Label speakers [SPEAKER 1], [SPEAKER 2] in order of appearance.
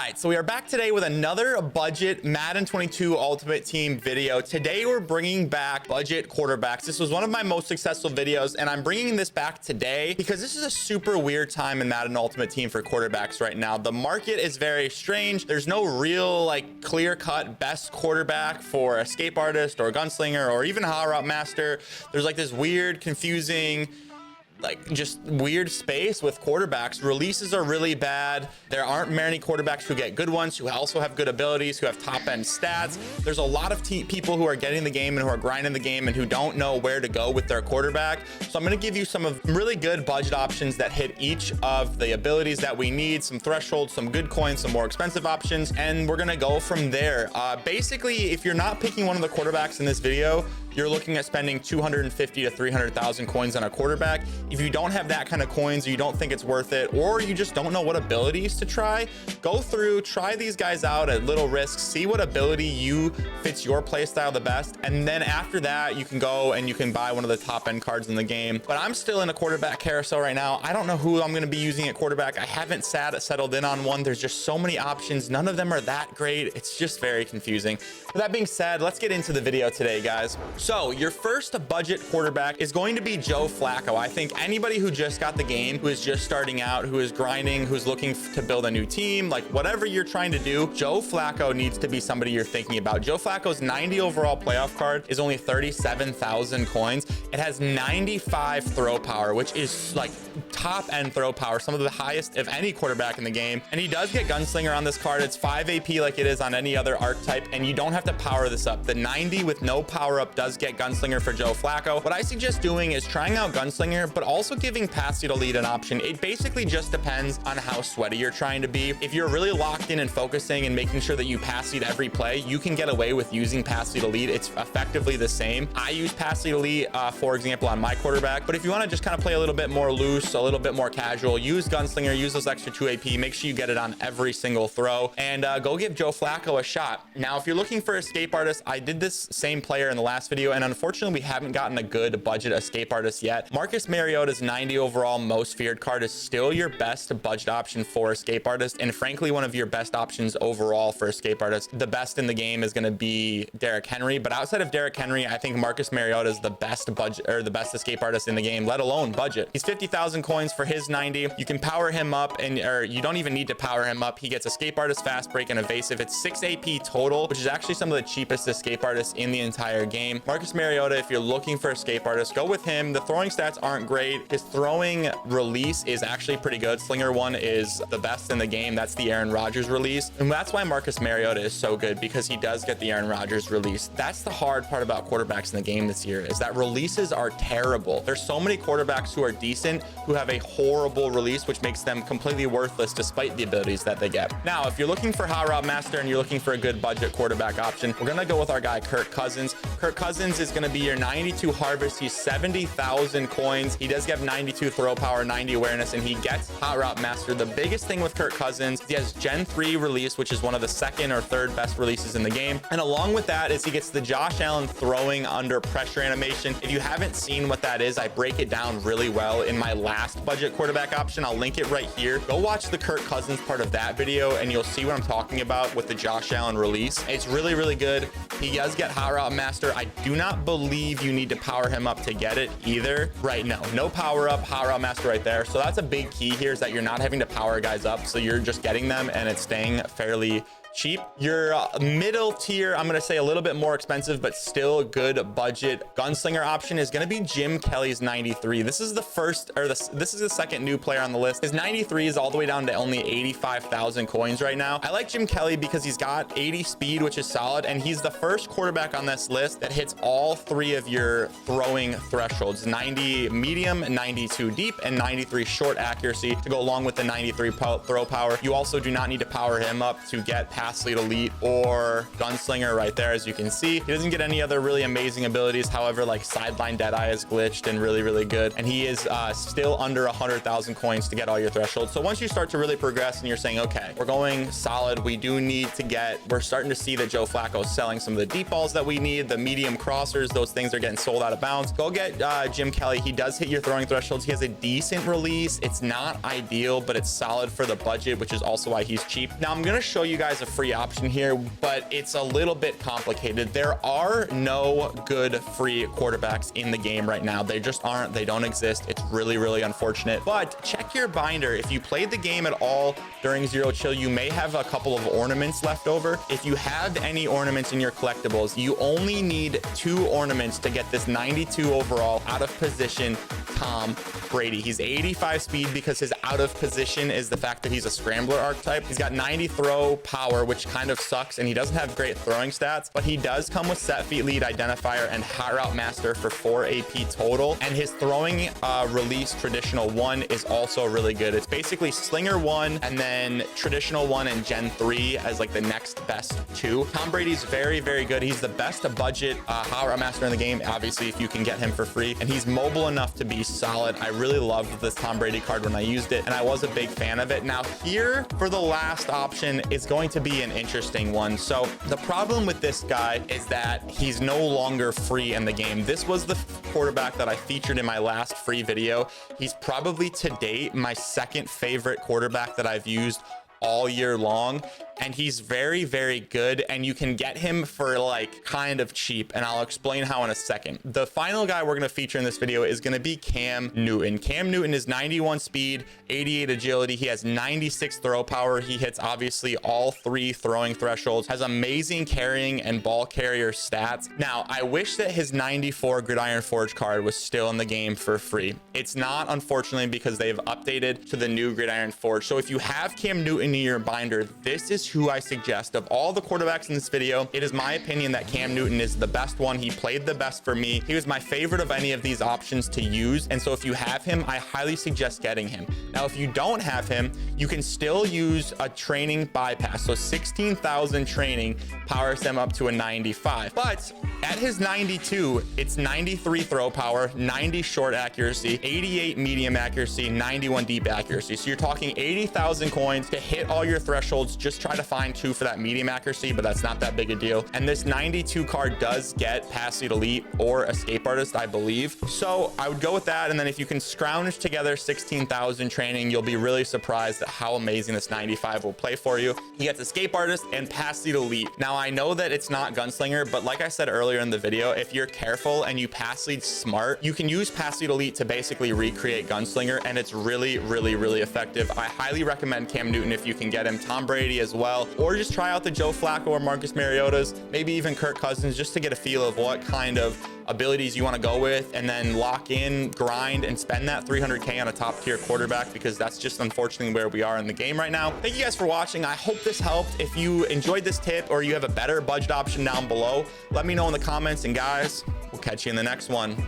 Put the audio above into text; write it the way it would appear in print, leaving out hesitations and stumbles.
[SPEAKER 1] right, so we are back today with another budget Madden 22 Ultimate Team video. Today we're bringing back budget quarterbacks. This was one of my most successful videos, and I'm bringing this back today because this is a super weird time in Madden Ultimate Team for quarterbacks right now. The market is very strange. There's no real like clear-cut best quarterback for Escape Artist or Gunslinger or even Hot Route Master. There's like this weird, confusing, like just weird space with quarterbacks. Releases are really bad. There aren't many quarterbacks who get good ones, who also have good abilities, who have top end stats. There's a lot of people who are getting the game and who are grinding the game and who don't know where to go with their quarterback. So I'm going to give you some of really good budget options that hit each of the abilities that we need, some thresholds, some good coins, some more expensive options, and we're going to go from there. Basically, if you're not picking one of the quarterbacks in this video, you're looking at spending 250 to 300,000 coins on a quarterback. If you don't have that kind of coins, or you don't think it's worth it, or you just don't know what abilities to try, go through, try these guys out at little risk, see what ability fits your play style the best, and then after that you can go and you can buy one of the top end cards in the game. But I'm still in a quarterback carousel right now. I don't know who I'm going to be using at quarterback. I haven't settled in on one. There's just so many options. None of them are that great. It's just very confusing. With that being said, let's get into the video today, guys. So your first budget quarterback is going to be Joe Flacco. I think anybody who just got the game, who is just starting out, who is grinding, who's looking to build a new team, like whatever you're trying to do, Joe Flacco needs to be somebody you're thinking about. Joe Flacco's 90 overall playoff card is only 37,000 coins. It has 95 throw power, which is like top end throw power, some of the highest of any quarterback in the game. And he does get Gunslinger on this card. It's 5 AP like it is on any other archetype, and you don't have to power this up. The 90 with no power up does get Gunslinger for Joe Flacco. What I suggest doing is trying out Gunslinger, but also giving Pass to Lead an option. It basically just depends on how sweaty you're trying to be. If you're really locked in and focusing and making sure that you pass lead every play, you can get away with using Pass to Lead. It's effectively the same. I use Pass to Lead, for example, on my quarterback. But if you want to just kind of play a little bit more loose, a little bit more casual, use Gunslinger, use those extra 2 AP, make sure you get it on every single throw, and go give Joe Flacco a shot. Now, if you're looking for Escape Artist, I did this same player in the last video, and unfortunately, we haven't gotten a good budget Escape Artist yet. Marcus Mariota's 90 overall most feared card is still your best budget option for Escape Artist, and frankly, one of your best options overall for Escape Artist. The best in the game is going to be Derrick Henry, but outside of Derrick Henry, I think Marcus Mariota is the best budget, or the best Escape Artist in the game, let alone budget. He's 50,000 coins for his 90. You can power him up, or you don't even need to power him up. He gets Escape Artist, Fast Break, and Evasive. It's 6 AP total, which is actually some of the cheapest Escape Artists in the entire game. Marcus Mariota, if you're looking for Escape Artists, go with him. The throwing stats aren't great. His throwing release is actually pretty good. Slinger 1 is the best in the game. That's the Aaron Rodgers release, and that's why Marcus Mariota is so good, because he does get the Aaron Rodgers release. That's the hard part about quarterbacks in the game this year, is that releases are terrible. There's so many quarterbacks who are decent who have a horrible release, which makes them completely worthless despite the abilities that they get. Now, if you're looking for Hot Route Master and you're looking for a good budget quarterback option, we're gonna go with our guy Kirk Cousins. Kirk Cousins is gonna be your 92 harvest. He's 70,000 coins. He does have 92 throw power, 90 awareness, and he gets Hot Route Master. The biggest thing with Kirk Cousins, he has Gen 3 release, which is one of the second or third best releases in the game. And along with that is he gets the Josh Allen throwing under pressure animation. If you haven't seen what that is, I break it down really well in my last budget quarterback option. I'll link it right here. Go watch the Kirk Cousins part of that video and you'll see what I'm talking about with the Josh Allen release. It's really, really good. He does get Hot Route Master. I do not believe you need to power him up to get it either. Right, no power up, Hot Route Master right there. So that's a big key here, is that you're not having to power guys up. So you're just getting them and it's staying fairly cheap. Your middle tier, I'm gonna say a little bit more expensive but still good budget Gunslinger option, is gonna be Jim Kelly's 93. This is the first, or this is the second new player on the list. His 93 is all the way down to only 85,000 coins right now. I like Jim Kelly because he's got 80 speed, which is solid, and he's the first quarterback on this list that hits all three of your throwing thresholds: 90 medium, 92 deep, and 93 short accuracy to go along with the 93 throw power. You also do not need to power him up to get pass lead elite or gunslinger right there. As you can see, he doesn't get any other really amazing abilities. However, like sideline deadeye is glitched and really good, and he is still under 100,000 coins to get all your thresholds. So once you start to really progress and you're saying, okay, we're going solid, we're starting to see that Joe Flacco is selling some of the deep balls that we need, the medium crossers, those things are getting sold out of bounds. Go get Jim Kelly. He does hit your throwing thresholds. He has a decent release. It's not ideal, but it's solid for the budget, which is also why he's cheap. Now I'm going to show you guys a free option here, but it's a little bit complicated. There are no good free quarterbacks in the game right now. They just aren't. They don't exist. It's really unfortunate. But check your binder. If you played the game at all during Zero Chill, you may have a couple of ornaments left over. If you have any ornaments in your collectibles, you only need 2 ornaments to get this 92 overall out of position Tom Brady. He's 85 speed because his out of position is the fact that he's a scrambler archetype. He's got 90 throw power, which kind of sucks, and he doesn't have great throwing stats, but he does come with set feet lead identifier and high route master for 4 AP total. And his throwing release traditional 1 is also really good. It's basically slinger 1 and then traditional 1 and gen 3 as like the next best 2. Tom Brady's very good. He's the best budget high route master in the game, obviously, if you can get him for free, and he's mobile enough to be solid. I really loved this Tom Brady card when I used it, and I was a big fan of it. Now here for the last option is going to be an interesting one. So the problem with this guy is that he's no longer free in the game. This was the quarterback that I featured in my last free video. He's probably to date my second favorite quarterback that I've used all year long, and he's very good, and you can get him for like kind of cheap, and I'll explain how in a second. The final guy we're going to feature in this video is going to be Cam Newton. Cam Newton is 91 speed, 88 agility. He has 96 throw power. He hits obviously all 3 throwing thresholds, has amazing carrying and ball carrier stats. Now I wish that his 94 Gridiron Forge card was still in the game for free. It's not, unfortunately, because they've updated to the new Gridiron Forge. So if you have Cam Newton in your binder, this is who I suggest. Of all the quarterbacks in this video, it is my opinion that Cam Newton is the best one. He played the best for me. He was my favorite of any of these options to use, and so if you have him, I highly suggest getting him. Now if you don't have him, you can still use a training bypass. So 16,000 training powers them up to a 95, but at his 92, it's 93 throw power, 90 short accuracy, 88 medium accuracy, 91 deep accuracy. So you're talking 80,000 coins to hit all your thresholds. Just try to find 2 for that medium accuracy, but that's not that big a deal. And this 92 card does get pass lead elite or escape artist, I believe. So I would go with that. And then if you can scrounge together 16,000 training, you'll be really surprised at how amazing this 95 will play for you. He gets escape artist and pass lead elite. Now I know that it's not gunslinger, but like I said earlier in the video, if you're careful and you pass lead smart, you can use pass lead elite to basically recreate gunslinger, and it's really effective. I highly recommend Cam Newton if you can get him. Tom Brady as well, or just try out the Joe Flacco or Marcus Mariota's, maybe even Kirk Cousins, just to get a feel of what kind of abilities you want to go with, and then lock in, grind, and spend that 300K on a top tier quarterback, because that's just unfortunately where we are in the game right now. Thank you guys for watching. I hope this helped. If you enjoyed this tip or you have a better budget option down below, let me know in the comments, and guys, we'll catch you in the next one.